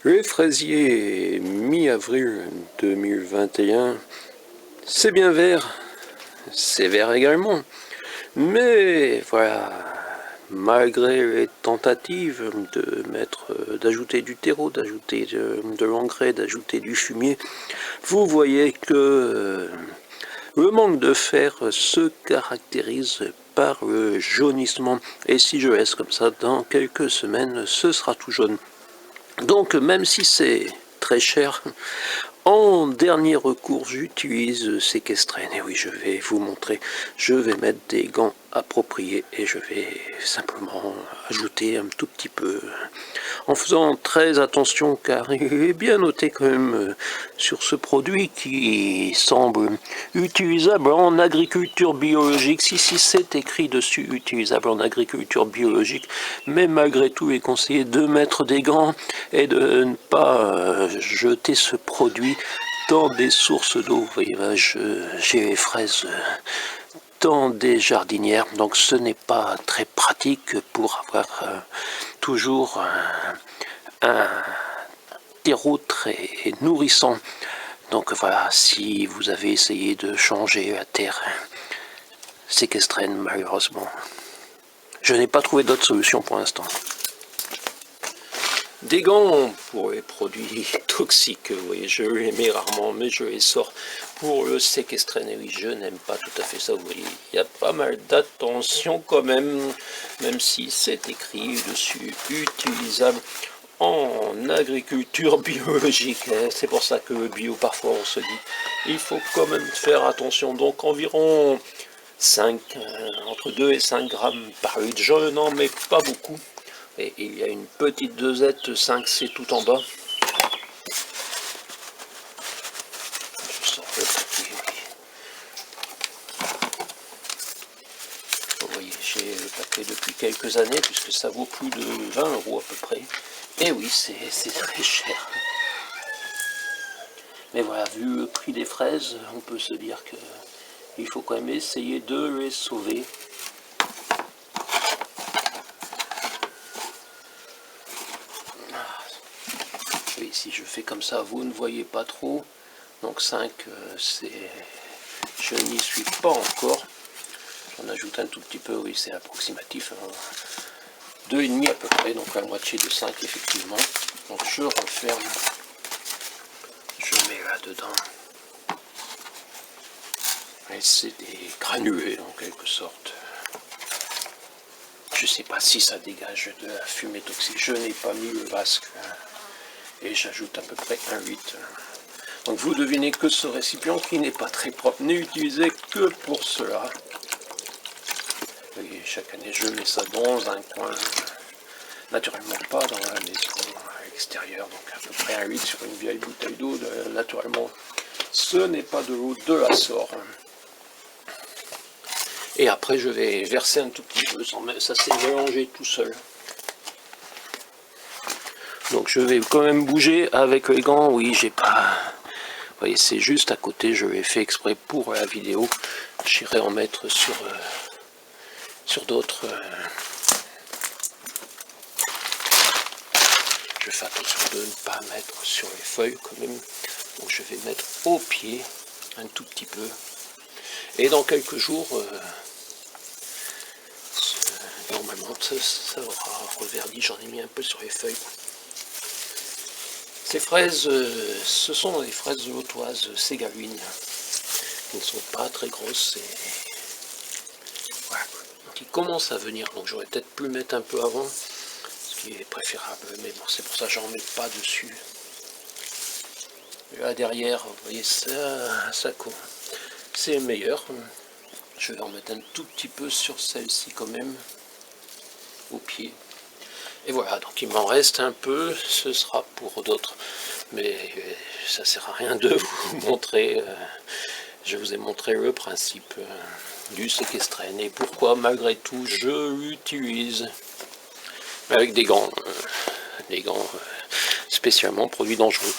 Le fraisier mi-avril 2021, c'est bien vert, c'est vert également, mais voilà, malgré les tentatives d'ajouter du terreau, d'ajouter de l'engrais, d'ajouter du fumier, vous voyez que le manque de fer se caractérise par le jaunissement, et si je laisse comme ça, dans quelques semaines, ce sera tout jaune. Donc même si c'est très cher, en dernier recours j'utilise Sequestraine. Et oui, je vais vous montrer, je vais mettre des gants appropriés et je vais simplement ajouter un tout petit peu, en faisant très attention car il est bien noté quand même sur ce produit qui semble utilisable en agriculture biologique. Si c'est écrit dessus utilisable en agriculture biologique, mais malgré tout il est conseillé de mettre des gants et de ne pas jeter ce produit dans des sources d'eau. Vous voyez, j'ai les fraises dans des jardinières, donc ce n'est pas très pratique pour avoir toujours un terreau très nourrissant. Donc voilà, si vous avez essayé de changer la terre, Sequestraine, malheureusement, je n'ai pas trouvé d'autre solution pour l'instant. Des gants pour les produits toxiques, vous voyez, je les mets rarement, mais je les sors pour le Sequestraine. Et oui, je n'aime pas tout à fait ça, vous voyez, il y a pas mal d'attention quand même si c'est écrit dessus, utilisable en agriculture biologique. C'est pour ça que le bio, parfois, on se dit, il faut quand même faire attention. Donc environ entre 2 et 5 grammes par litre. Je n'en mets pas beaucoup. Et il y a une petite dosette 5C tout en bas. Je sors le papier. Vous voyez, j'ai le paquet depuis quelques années, puisque ça vaut plus de 20 € à peu près. Et oui, c'est très cher. Mais voilà, vu le prix des fraises, on peut se dire que il faut quand même essayer de les sauver. Et si je fais comme ça, vous ne voyez pas trop. Donc 5, je n'y suis pas encore. J'en ajoute un tout petit peu, oui, c'est approximatif. 2,5 à peu près, donc la moitié de 5 effectivement. Donc je referme, je mets là-dedans. Et c'est des granulés en quelque sorte. Je ne sais pas si ça dégage de la fumée toxique. Je n'ai pas mis le vasque. Et j'ajoute à peu près 1 litre. Donc vous devinez que ce récipient qui n'est pas très propre n'est utilisé que pour cela. Et chaque année je mets ça dans un coin, naturellement pas dans la maison, à l'extérieur, donc à peu près 1 litre sur une vieille bouteille d'eau. Naturellement ce n'est pas de l'eau de la Sor. Et après je vais verser un tout petit peu, ça s'est mélangé tout seul. Donc je vais quand même bouger avec les gants. Oui, j'ai pas... Vous voyez, c'est juste à côté, je l'ai fait exprès pour la vidéo. J'irai en mettre sur d'autres. Je fais attention de ne pas mettre sur les feuilles quand même. Donc je vais mettre au pied un tout petit peu. Et dans quelques jours, normalement ça aura reverdi. J'en ai mis un peu sur les feuilles. Ces fraises, ce sont des fraises lotoises ségaluines, qui ne sont pas très grosses et voilà, qui commencent à venir. Donc j'aurais peut-être pu mettre un peu avant, ce qui est préférable, mais bon, c'est pour ça que j'en mets pas dessus. Et là derrière, vous voyez ça c'est meilleur. Je vais en mettre un tout petit peu sur celle-ci quand même, au pied. Et voilà, donc il m'en reste un peu, ce sera pour d'autres, mais ça sert à rien de vous montrer, je vous ai montré le principe du Sequestraine et pourquoi malgré tout je l'utilise avec des gants spécialement produits dangereux.